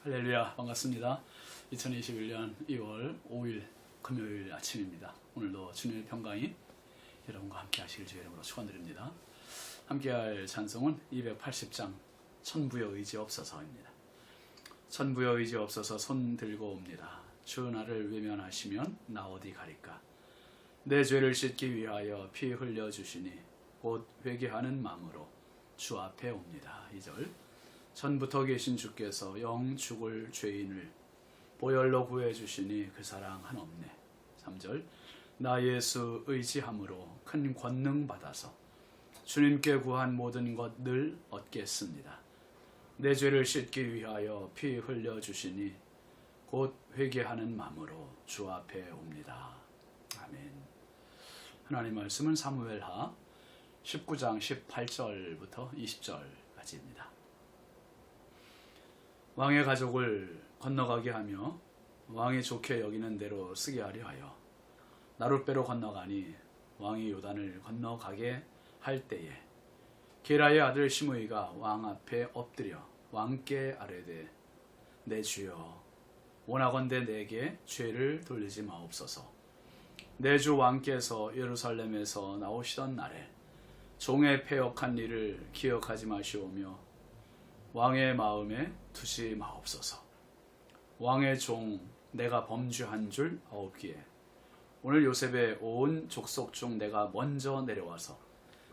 할렐루야, 반갑습니다. 2021년 2월 5일 금요일 아침입니다. 오늘도 주님의 평강이 여러분과 함께 하시길 주의 이름으로 축원드립니다. 함께할 찬송은 280장 천부여 의지 없어서입니다. 천부여 의지 없어서 손 들고 옵니다. 주 나를 외면하시면 나 어디 가리까. 내 죄를 씻기 위하여 피 흘려주시니 곧 회개하는 마음으로 주 앞에 옵니다. 2절 전부터 계신 주께서 영 죽을 죄인을 보혈로 구해주시니 그 사랑 한없네. 3절 나 예수 의지함으로 큰 권능 받아서 주님께 구한 모든 것 늘 얻겠습니다. 내 죄를 씻기 위하여 피 흘려주시니 곧 회개하는 마음으로 주 앞에 옵니다. 아멘. 하나님 말씀은 사무엘하 19장 18절부터 20절까지입니다. 왕의 가족을 건너가게 하며 왕이 좋게 여기는 대로 쓰게 하려 하여 나룻배로 건너가니 왕이 요단을 건너가게 할 때에 게라의 아들 시므이가 왕 앞에 엎드려 왕께 아뢰되 내 주여 원하건대 내게 죄를 돌리지 마옵소서. 내 주 왕께서 예루살렘에서 나오시던 날에 종의 패역한 일을 기억하지 마시오며 왕의 마음에 두지 마옵소서. 왕의 종 내가 범죄한 줄 아옵기에 오늘 요셉의 온 족속 중 내가 먼저 내려와서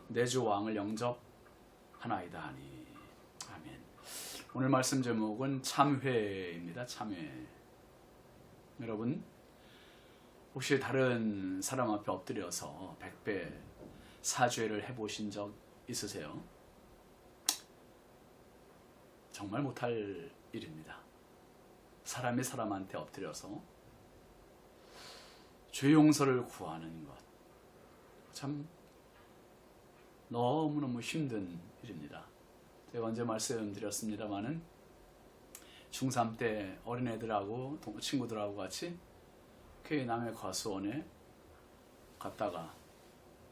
내 주 왕을 영접하나이다 하니. 아멘. 오늘 말씀 제목은 참회입니다. 참회. 여러분 혹시 다른 사람 앞에 엎드려서 100배 사죄를 해보신 적 있으세요? 정말 못할 일입니다. 사람이 사람한테 엎드려서 죄 용서를 구하는 것, 참 너무너무 힘든 일입니다. 제가 언제 말씀드렸습니다마는 중3 때 어린애들하고 친구들하고 같이 교회 남해 과수원에 갔다가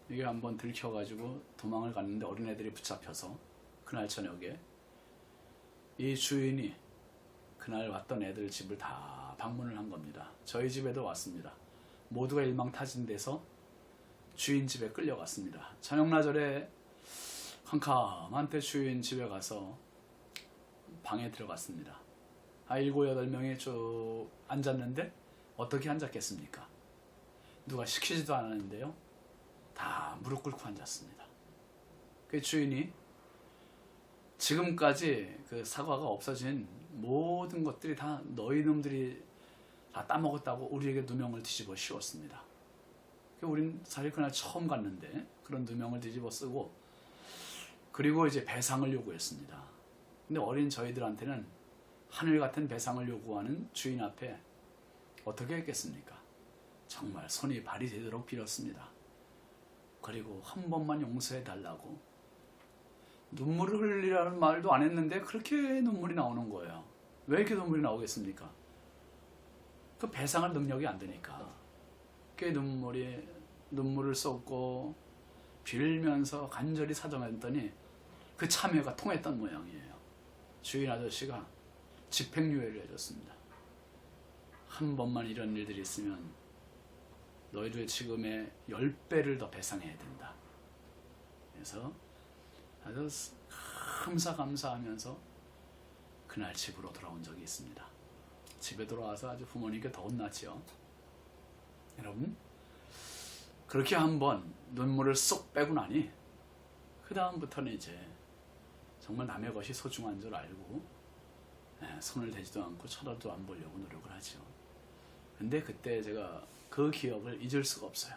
이게 한번 들켜가지고 도망을 갔는데 어린애들이 붙잡혀서 그날 저녁에 이 주인이 그날 왔던 애들 집을 다 방문을 한 겁니다. 저희 집에도 왔습니다. 모두가 일망타진돼서 주인 집에 끌려갔습니다. 저녁나절에 캄캄한 때 주인 집에 가서 방에 들어갔습니다. 7, 8명이 쭉 앉았는데 어떻게 앉았겠습니까? 누가 시키지도 않았는데요. 다 무릎 꿇고 앉았습니다. 그 주인이 지금까지 그 사과가 없어진 모든 것들이 다 너희 놈들이 다 따먹었다고 우리에게 누명을 뒤집어 씌웠습니다. 우린 사실 그날 처음 갔는데 그런 누명을 뒤집어 쓰고 그리고 이제 배상을 요구했습니다. 근데 어린 저희들한테는 하늘 같은 배상을 요구하는 주인 앞에 어떻게 했겠습니까? 정말 손이 발이 되도록 빌었습니다. 그리고 한 번만 용서해 달라고 눈물을 흘리라는 말도 안 했는데 그렇게 눈물이 나오는 거예요. 왜 이렇게 눈물이 나오겠습니까? 그 배상할 능력이 안 되니까. 그 눈물을 쏟고 빌면서 간절히 사정했더니 그 참회가 통했던 모양이에요. 주인 아저씨가 집행유예를 해줬습니다. 한 번만 이런 일들이 있으면 너희들 지금의 10배를 더 배상해야 된다. 그래서 아주 감사하면서 그날 집으로 돌아온 적이 있습니다. 집에 돌아와서 아주 부모님께 더 혼났지요. 여러분 그렇게 한번 눈물을 쏙 빼고 나니 그 다음부터는 이제 정말 남의 것이 소중한 줄 알고 손을 대지도 않고 쳐다도 안 보려고 노력을 하죠. 근데 그때 제가 그 기억을 잊을 수가 없어요.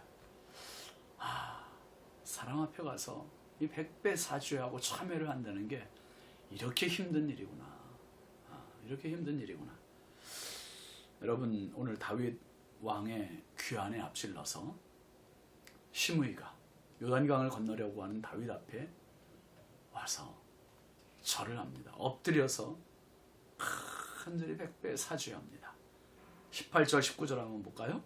사람 앞에 가서 이 100배 사죄하고 참회를 한다는 게 이렇게 힘든 일이구나. 이렇게 힘든 일이구나. 여러분 오늘 다윗 왕의 귀환에 앞질러서 시므이가 요단강을 건너려고 하는 다윗 앞에 와서 절을 합니다. 엎드려서 간절히 100배 사죄합니다. 18절 19절 한번 볼까요?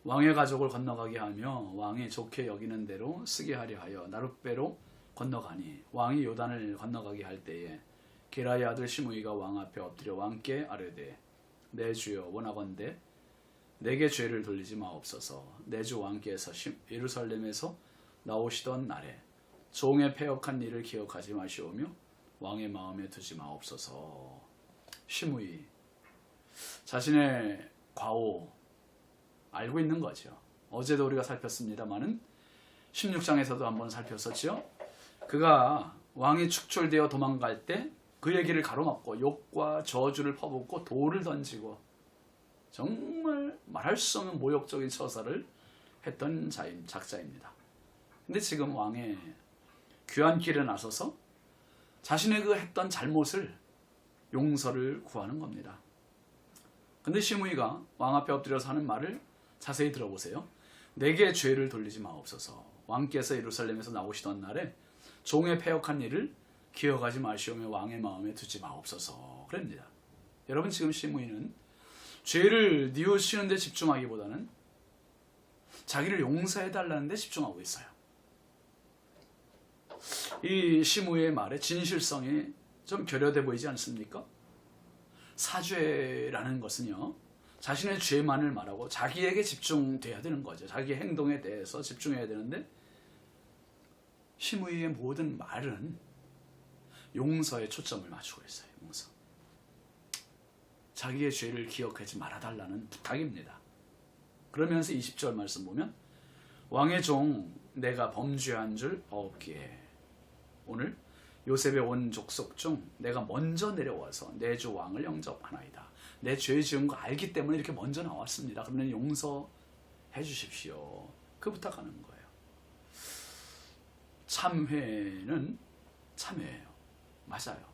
왕의 가족을 건너가게 하며 왕이 좋게 여기는 대로 쓰게 하려 하여 나룻배로 건너가니 왕이 요단을 건너가게 할 때에 게라의 아들 시므이가 왕 앞에 엎드려 왕께 아뢰되 내 주여 원하건대 내게 죄를 돌리지 마옵소서. 내 주 왕께서 예루살렘에서 나오시던 날에 종의 패역한 일을 기억하지 마시오며 왕의 마음에 두지 마옵소서. 시므이 자신의 과오 알고 있는 거죠. 어제도 우리가 살폈습니다마는 16장에서도 한번 살폈었죠. 그가 왕이 축출되어 도망갈 때 그의 길을 가로막고 욕과 저주를 퍼붓고 돌을 던지고 정말 말할 수 없는 모욕적인 처사를 했던 작자입니다. 근데 지금 왕의 귀한 길에 나서서 자신의 그 했던 잘못을 용서를 구하는 겁니다. 근데 시므이가 왕 앞에 엎드려서 하는 말을 자세히 들어보세요. 내게 죄를 돌리지 마옵소서. 왕께서 예루살렘에서 나오시던 날에 종의 패역한 일을 기억하지 마시오며 왕의 마음에 두지 마옵소서. 그럽니다. 여러분 지금 시므이는 죄를 뉘우치는 데 집중하기보다는 자기를 용서해달라는 데 집중하고 있어요. 이 시므이의 말에 진실성이 좀 결여돼 보이지 않습니까? 사죄라는 것은요, 자신의 죄만을 말하고 자기에게 집중돼야 되는 거죠. 자기의 행동에 대해서 집중해야 되는데 시므이의 모든 말은 용서에 초점을 맞추고 있어요. 용서. 자기의 죄를 기억하지 말아달라는 부탁입니다. 그러면서 20절 말씀 보면 왕의 종 내가 범죄한 줄 없기에 오늘 요셉의 온 족속 중 내가 먼저 내려와서 내 주 왕을 영접하나이다. 내 죄 지은 거 알기 때문에 이렇게 먼저 나왔습니다. 그러면 용서해 주십시오. 그 부탁하는 거예요. 참회는 참회예요. 맞아요.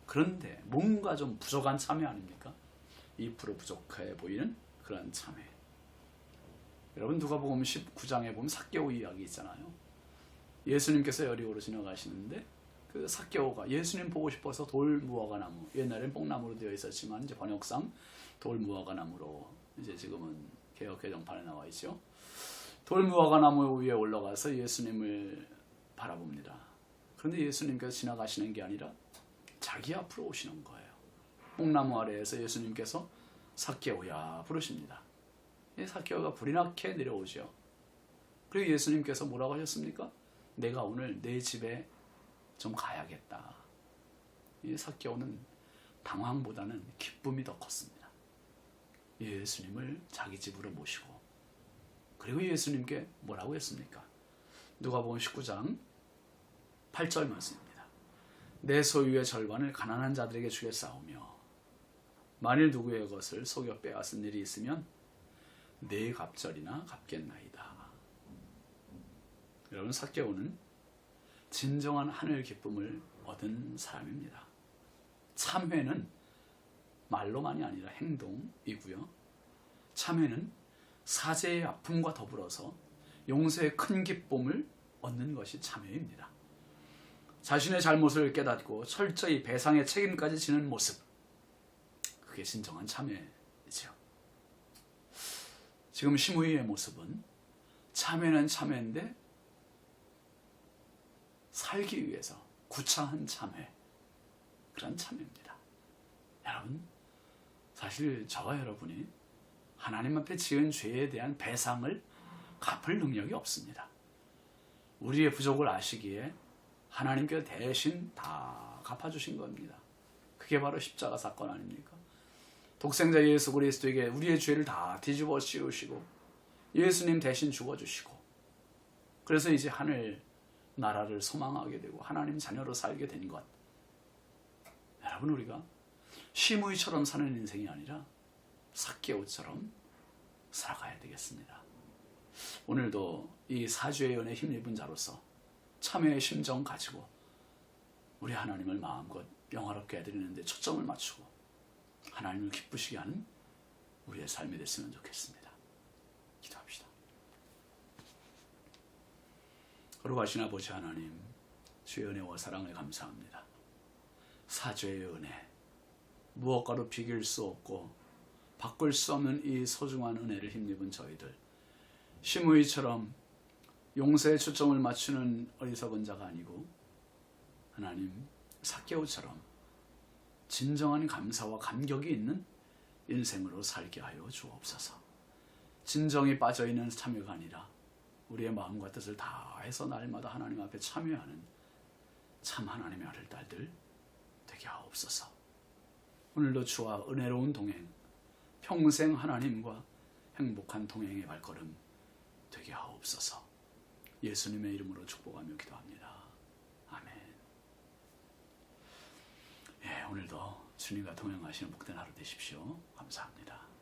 그런데 뭔가 좀 부족한 참회 아닙니까? 2% 부족해 보이는 그런 참회. 여러분 누가복음 19장에 보면 삭개오 이야기 있잖아요. 예수님께서 여리고로 지나가시는데 그 삭개오가 예수님 보고 싶어서 돌무화과 나무, 옛날엔 뽕나무로 되어 있었지만 이제 번역상 돌무화과 나무로 이제 지금은 개역 개정판에 나와 있죠. 돌무화과 나무 위에 올라가서 예수님을 바라봅니다. 그런데 예수님께서 지나가시는 게 아니라 자기 앞으로 오시는 거예요. 뽕나무 아래에서 예수님께서 삭개오야 부르십니다. 삭개오가 불이 나게 내려오죠. 그리고 예수님께서 뭐라고 하셨습니까? 내가 오늘 내 집에 좀 가야겠다. 이 삭개오는 당황보다는 기쁨이 더 컸습니다. 예수님을 자기 집으로 모시고 그리고 예수님께 뭐라고 했습니까? 누가복음 19장 8절 말씀입니다. 내 소유의 절반을 가난한 자들에게 주겠사오며 만일 누구의 것을 속여 빼앗은 일이 있으면 네 갑절이나 갚겠나이다. 여러분 삭개오는 진정한 하늘 기쁨을 얻은 사람입니다. 참회는 말로만이 아니라 행동이고요. 참회는 사죄의 아픔과 더불어서 용서의 큰 기쁨을 얻는 것이 참회입니다. 자신의 잘못을 깨닫고 철저히 배상의 책임까지 지는 모습, 그게 진정한 참회이죠. 지금 시므이의 모습은 참회는 참회인데 살기 위해서 구차한 참회, 그런 참회입니다. 여러분, 사실 저와 여러분이 하나님 앞에 지은 죄에 대한 배상을 갚을 능력이 없습니다. 우리의 부족을 아시기에 하나님께서 대신 다 갚아주신 겁니다. 그게 바로 십자가 사건 아닙니까? 독생자 예수 그리스도에게 우리의 죄를 다 뒤집어 씌우시고 예수님 대신 죽어주시고 그래서 이제 하늘 나라를 소망하게 되고 하나님 자녀로 살게 된 것. 여러분 우리가 시므이처럼 사는 인생이 아니라 삭개오처럼 살아가야 되겠습니다. 오늘도 이 사죄의 은혜 힘입은 자로서 참회의 심정 가지고 우리 하나님을 마음껏 영화롭게 해드리는 데 초점을 맞추고 하나님을 기쁘시게 하는 우리의 삶이 됐으면 좋겠습니다. 기도합시다. 거룩하신 아버지 하나님, 주의 은혜와 사랑을 감사합니다. 사죄의 은혜, 무엇과도 비길 수 없고 바꿀 수 없는 이 소중한 은혜를 힘입은 저희들, 시므이처럼 용서에 초점을 맞추는 어리석은 자가 아니고 하나님 삭개오처럼 진정한 감사와 감격이 있는 인생으로 살게 하여 주옵소서. 진정이 빠져있는 참여가 아니라 우리의 마음과 뜻을 다해서 날마다 하나님 앞에 참여하는 참 하나님의 아들 딸들 되게 하옵소서. 오늘도 주와 은혜로운 동행, 평생 하나님과 행복한 동행의 발걸음 되게 하옵소서. 예수님의 이름으로 축복하며 기도합니다. 아멘. 예, 오늘도 주님과 동행하시는 복된 하루 되십시오. 감사합니다.